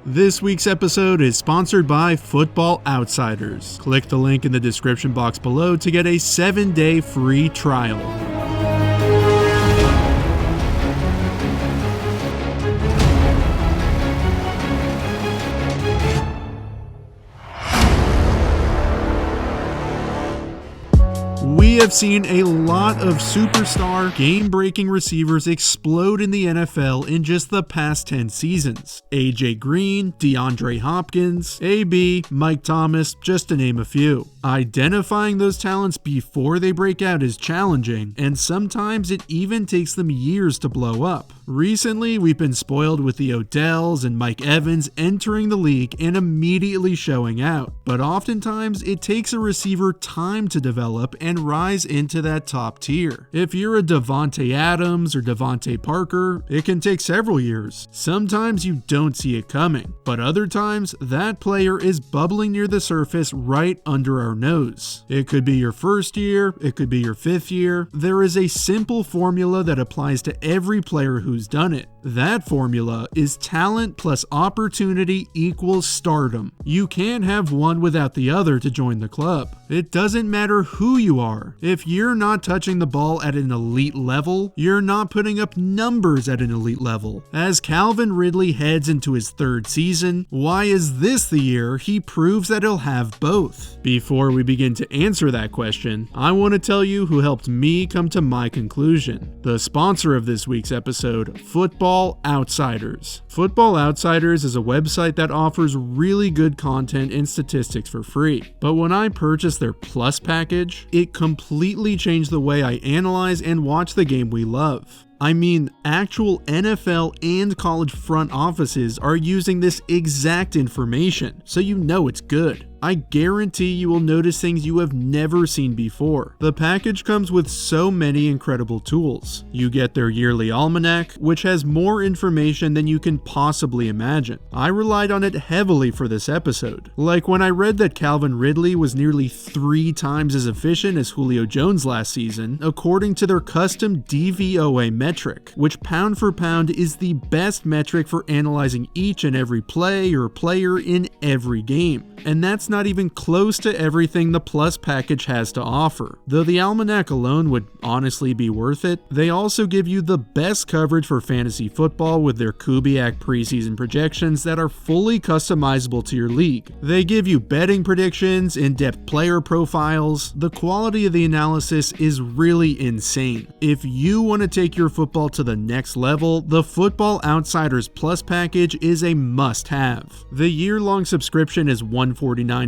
This week's episode is sponsored by Football Outsiders. Click the link in the description box below to get a 7-day free trial. We have seen a lot of superstar, game-breaking receivers explode in the NFL in just the past 10 seasons. AJ Green, DeAndre Hopkins, AB, Mike Thomas, just to name a few. Identifying those talents before they break out is challenging, and sometimes it even takes them years to blow up. Recently, we've been spoiled with the Odells and Mike Evans entering the league and immediately showing out, but oftentimes it takes a receiver time to develop and rise into that top tier. If you're a Devontae Adams or Devontae Parker, it can take several years. Sometimes you don't see it coming, but other times that player is bubbling near the surface right under our nose. It could be your first year, it could be your 5th year. There is a simple formula that applies to every player who's done it. That formula is talent plus opportunity equals stardom. You can't have one without the other to join the club. It doesn't matter who you are. If you're not touching the ball at an elite level, you're not putting up numbers at an elite level. As Calvin Ridley heads into his 3rd season, why is this the year he proves that he'll have both? Before we begin to answer that question, I want to tell you who helped me come to my conclusion. The sponsor of this week's episode, Football Outsiders. Football Outsiders is a website that offers really good content and statistics for free. But when I purchased their Plus package, it completely changed the way I analyze and watch the game we love. I mean, actual NFL and college front offices are using this exact information, so you know it's good. I guarantee you will notice things you have never seen before. The package comes with so many incredible tools. You get their yearly almanac, which has more information than you can possibly imagine. I relied on it heavily for this episode. Like when I read that Calvin Ridley was nearly 3 times as efficient as Julio Jones last season, according to their custom DVOA metric, which pound for pound is the best metric for analyzing each and every play or player in every game. And that's not even close to everything the Plus package has to offer. Though the almanac alone would honestly be worth it, they also give you the best coverage for fantasy football with their Kubiak preseason projections that are fully customizable to your league. They give you betting predictions, in-depth player profiles. The quality of the analysis is really insane. If you want to take your football to the next level, the Football Outsiders Plus package is a must-have. The year-long subscription is $149.99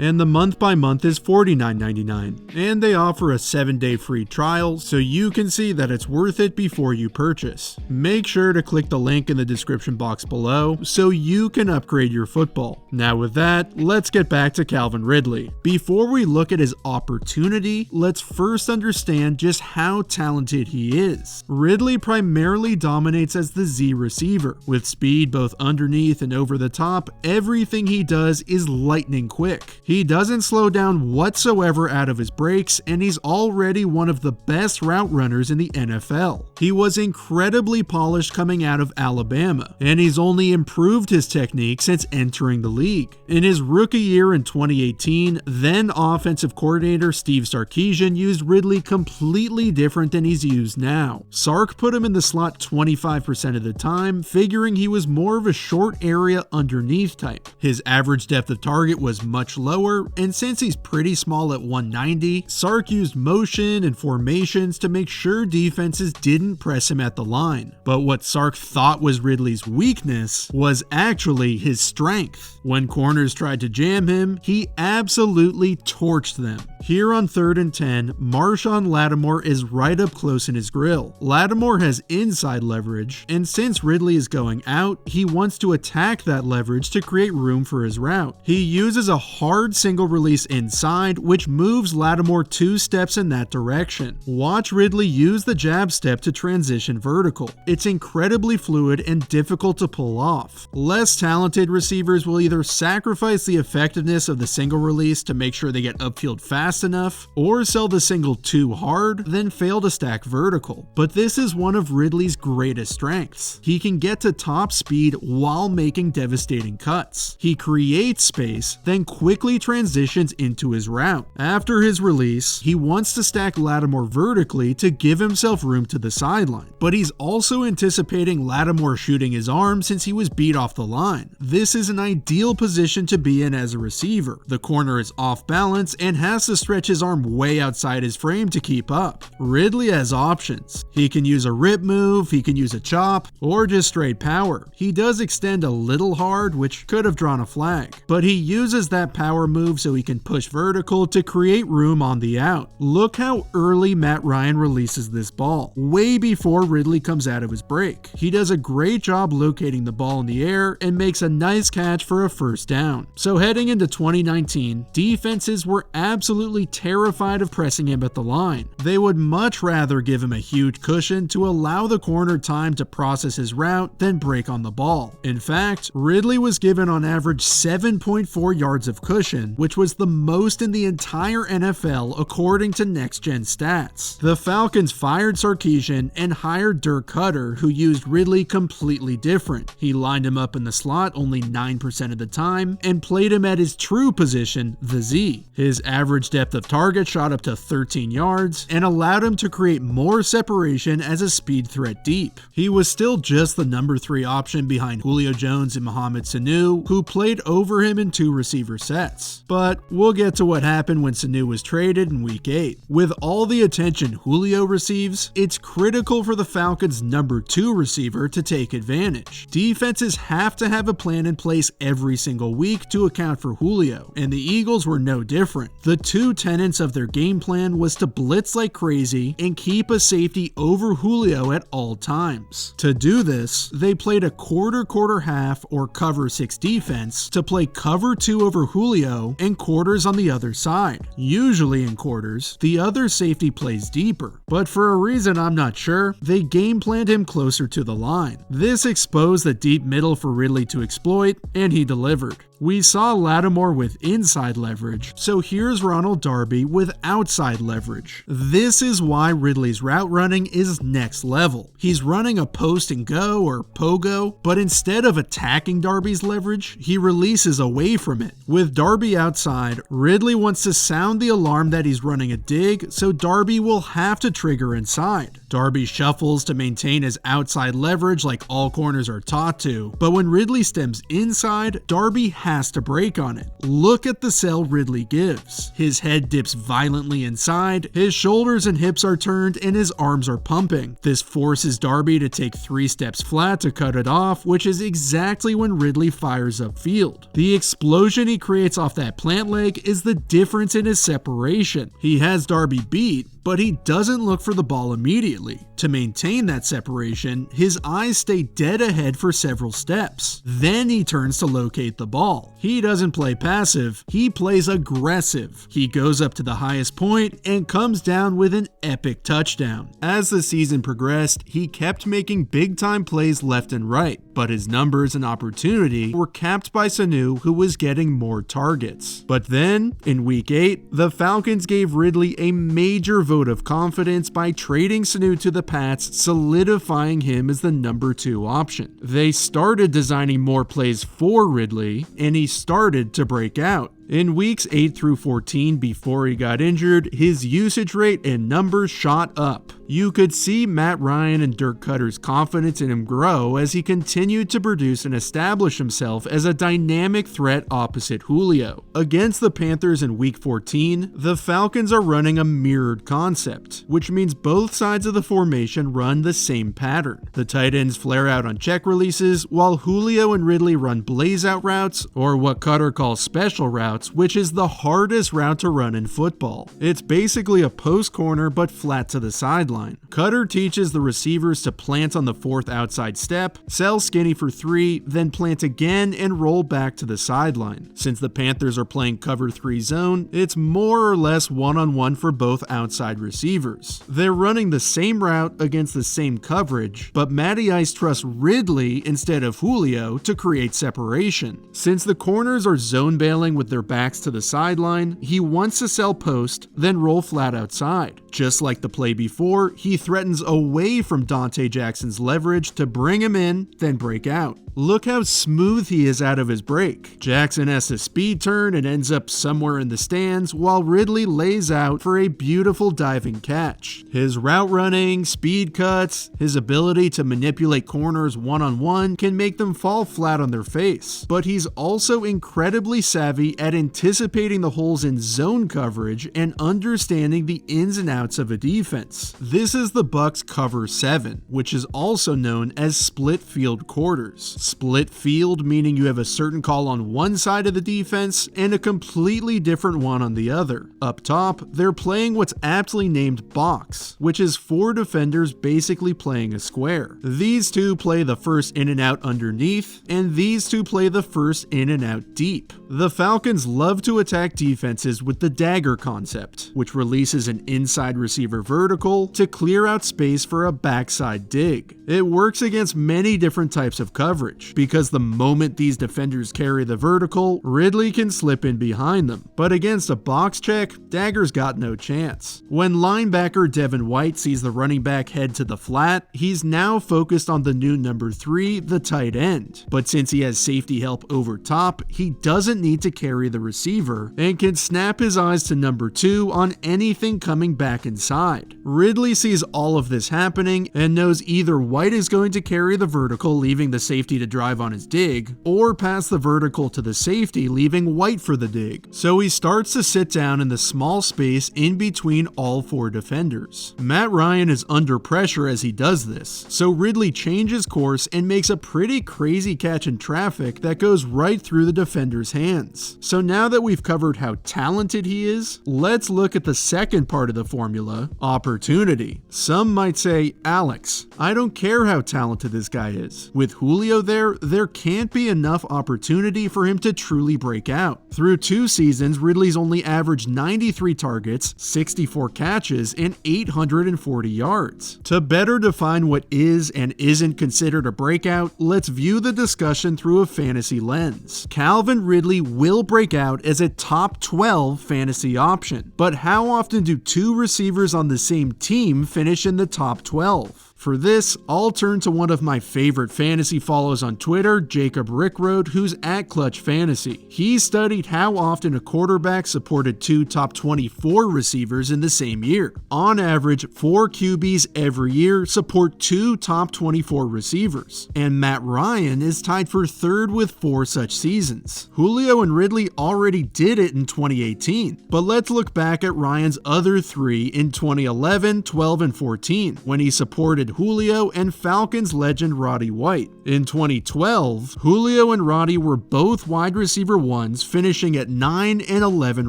and the month-by-month is $49.99, and they offer a 7-day free trial so you can see that it's worth it before you purchase. Make sure to click the link in the description box below so you can upgrade your football. Now with that, let's get back to Calvin Ridley. Before we look at his opportunity, let's first understand just how talented he is. Ridley primarily dominates as the Z receiver. With speed both underneath and over the top, everything he does is lightning quick. He doesn't slow down whatsoever out of his breaks, and he's already one of the best route runners in the NFL. He was incredibly polished coming out of Alabama, and he's only improved his technique since entering the league. In his rookie year in 2018, then offensive coordinator Steve Sarkisian used Ridley completely different than he's used now. Sark put him in the slot 25% of the time, figuring he was more of a short area underneath type. His average depth of target was much lower, and since he's pretty small at 190, Sark used motion and formations to make sure defenses didn't press him at the line. But what Sark thought was Ridley's weakness was actually his strength. When corners tried to jam him, he absolutely torched them. Here on 3rd and 10, Marshawn Lattimore is right up close in his grill. Lattimore has inside leverage, and since Ridley is going out, he wants to attack that leverage to create room for his route. He uses a hard single release inside, which moves Lattimore 2 steps in that direction. Watch Ridley use the jab step to transition vertical. It's incredibly fluid and difficult to pull off. Less talented receivers will either sacrifice the effectiveness of the single release to make sure they get upfield fast enough, or sell the single too hard, then fail to stack vertical. But this is one of Ridley's greatest strengths. He can get to top speed while making devastating cuts. He creates space, then quickly transitions into his route. After his release, he wants to stack Lattimore vertically to give himself room to the sideline, but he's also anticipating Lattimore shooting his arm since he was beat off the line. This is an ideal position to be in as a receiver. The corner is off balance and has to stretch his arm way outside his frame to keep up. Ridley has options. He can use a rip move, he can use a chop, or just straight power. He does extend a little hard, which could have drawn a flag, but he uses that power move so he can push vertical to create room on the out. Look how early Matt Ryan releases this ball, way before Ridley comes out of his break. He does a great job locating the ball in the air and makes a nice catch for a first down. So heading into 2019, defenses were absolutely terrified of pressing him at the line. They would much rather give him a huge cushion to allow the corner time to process his route than break on the ball. In fact, Ridley was given on average 7.4 yards of cushion, which was the most in the entire NFL according to Next Gen Stats. The Falcons fired Sarkisian and hired Dirk Koetter, who used Ridley completely different. He lined him up in the slot only 9% of the time and played him at his true position, the Z. His average depth of target shot up to 13 yards and allowed him to create more separation as a speed threat deep. He was still just the number 3 option behind Julio Jones and Mohamed Sanu, who played over him in 2 receiver sets. But we'll get to what happened when Sanu was traded in week 8. With all the attention Julio receives, it's critical for the Falcons' number 2 receiver to take advantage. Defenses have to have a plan in place every single week to account for Julio, and the Eagles were no different. The 2 tenets of their game plan was to blitz like crazy and keep a safety over Julio at all times. To do this, they played a quarter half or cover 6 defense to play cover 2 over Julio and quarters on the other side. Usually in quarters, the other safety plays deeper, but for a reason I'm not sure, they game planned him closer to the line. This exposed the deep middle for Ridley to exploit, and he delivered. We saw Lattimore with inside leverage, so here's Ronald Darby with outside leverage. This is why Ridley's route running is next level. He's running a post and go or pogo, but instead of attacking Darby's leverage, he releases away from it. With Darby outside, Ridley wants to sound the alarm that he's running a dig, so Darby will have to trigger inside. Darby shuffles to maintain his outside leverage like all corners are taught to, but when Ridley stems inside, Darby has to break on it. Look at the sell Ridley gives. His head dips violently inside, his shoulders and hips are turned, and his arms are pumping. This forces Darby to take 3 steps flat to cut it off, which is exactly when Ridley fires upfield. The explosion he creates off that plant leg is the difference in his separation. He has Darby beat, but he doesn't look for the ball immediately. To maintain that separation, his eyes stay dead ahead for several steps. Then he turns to locate the ball. He doesn't play passive, he plays aggressive. He goes up to the highest point and comes down with an epic touchdown. As the season progressed, he kept making big time plays left and right, but his numbers and opportunity were capped by Sanu, who was getting more targets. But then, in week 8, the Falcons gave Ridley a major vote of confidence by trading Sanu to the Pats, solidifying him as the number 2 option. They started designing more plays for Ridley, and he started to break out. In weeks 8 through 14, before he got injured, his usage rate and numbers shot up. You could see Matt Ryan and Dirk Koetter's confidence in him grow as he continued to produce and establish himself as a dynamic threat opposite Julio. Against the Panthers in week 14, the Falcons are running a mirrored concept, which means both sides of the formation run the same pattern. The tight ends flare out on check releases, while Julio and Ridley run blaze out routes, or what Koetter calls special routes, breakouts, which is the hardest route to run in football. It's basically a post corner but flat to the sideline. Cutter teaches the receivers to plant on the 4th outside step, sell skinny for 3, then plant again and roll back to the sideline. Since the Panthers are playing cover 3 zone, it's more or less one-on-one for both outside receivers. They're running the same route against the same coverage, but Matty Ice trusts Ridley instead of Julio to create separation. Since the corners are zone bailing with their backs to the sideline, he wants to sell post, then roll flat outside. Just like the play before, he threatens away from Dante Jackson's leverage to bring him in, then break out. Look how smooth he is out of his break. Jackson has to speed turn and ends up somewhere in the stands, while Ridley lays out for a beautiful diving catch. His route running, speed cuts, his ability to manipulate corners one-on-one can make them fall flat on their face. But he's also incredibly savvy at anticipating the holes in zone coverage and understanding the ins and outs of a defense. This is the Bucs' cover 7, which is also known as split field quarters. Split field meaning you have a certain call on one side of the defense and a completely different one on the other. Up top, they're playing what's aptly named box, which is 4 defenders basically playing a square. These 2 play the first in and out underneath, and these 2 play the first in and out deep. The Falcons love to attack defenses with the dagger concept, which releases an inside receiver vertical to clear out space for a backside dig. It works against many different types of coverage, because the moment these defenders carry the vertical, Ridley can slip in behind them. But against a box check, Dagger's got no chance. When linebacker Devin White sees the running back head to the flat, he's now focused on the new number 3, the tight end. But since he has safety help over top, he doesn't need to carry the receiver and can snap his eyes to number 2 on anything coming back inside. Ridley sees all of this happening and knows either White is going to carry the vertical, leaving the safety to drive on his dig, or pass the vertical to the safety, leaving White for the dig. So he starts to sit down in the small space in between all 4 defenders. Matt Ryan is under pressure as he does this, so Ridley changes course and makes a pretty crazy catch in traffic that goes right through the defender's hands. So now that we've covered how talented he is, let's look at the second part of the formula, opportunity. Some might say, Alex, I don't care how talented this guy is. With Julio there can't be enough opportunity for him to truly break out. Through 2 seasons, Ridley's only averaged 93 targets, 64 catches, and 840 yards. To better define what is and isn't considered a breakout, let's view the discussion through a fantasy lens. Calvin Ridley will break out as a top 12 fantasy option, but how often do 2 receivers on the same team finish in the top 12? For this, I'll turn to one of my favorite fantasy follows on Twitter, Jacob Rickroad, who's at Clutch Fantasy. He studied how often a quarterback supported 2 top 24 receivers in the same year. On average, 4 QBs every year support 2 top 24 receivers, and Matt Ryan is tied for 3rd with 4 such seasons. Julio and Ridley already did it in 2018, but let's look back at Ryan's other 3 in 2011, 12, and 14, when he supported Julio and Falcons legend Roddy White. In 2012, Julio and Roddy were both wide receiver 1s, finishing at 9 and 11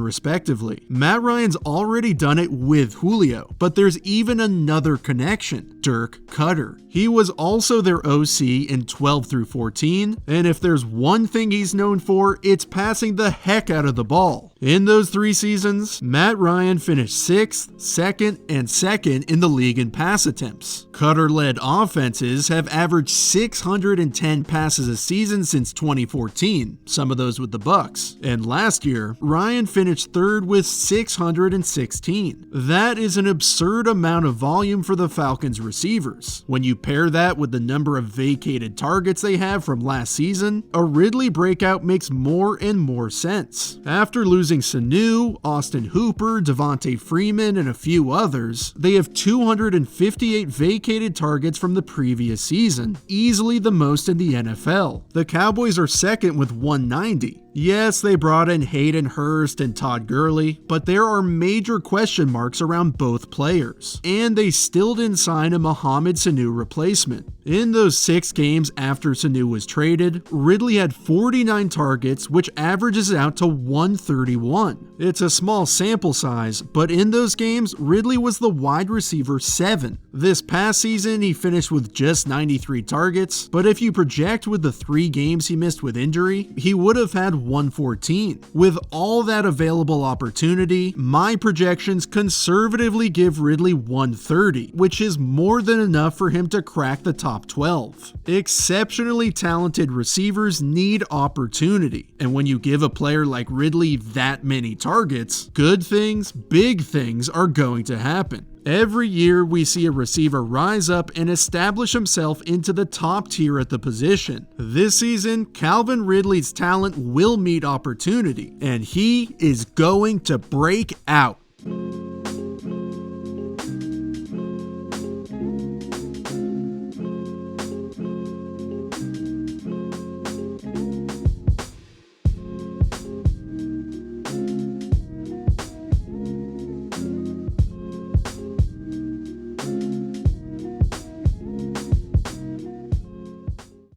respectively. Matt Ryan's already done it with Julio, but there's even another connection, Dirk Cutter. He was also their OC in 12 through 14, and if there's one thing he's known for, it's passing the heck out of the ball. In those 3 seasons, Matt Ryan finished 6th, 2nd, and 2nd in the league in pass attempts. Cutter-led offenses have averaged 610 passes a season since 2014, some of those with the Bucs. And last year, Ryan finished 3rd with 616. That is an absurd amount of volume for the Falcons receivers. When you pair that with the number of vacated targets they have from last season, a Ridley breakout makes more and more sense. After losing Sanu, Austin Hooper, Devontae Freeman, and a few others, they have 258 vacated targets from the previous season, easily the most in the NFL. The Cowboys are second with 190. Yes, they brought in Hayden Hurst and Todd Gurley, but there are major question marks around both players, and they still didn't sign a Mohamed Sanu replacement. In those 6 games after Sanu was traded, Ridley had 49 targets, which averages out to 131. It's a small sample size, but in those games, Ridley was the wide receiver 7. This past season, he finished with just 93 targets, but if you project with the 3 games he missed with injury, he would have had 114. With all that available opportunity, my projections conservatively give Ridley 130, which is more than enough for him to crack the top 12. Exceptionally talented receivers need opportunity, and when you give a player like Ridley that many targets, good things, big things are going to happen. Every year we see a receiver rise up and establish himself into the top tier at the position. This season, Calvin Ridley's talent will meet opportunity, and he is going to break out.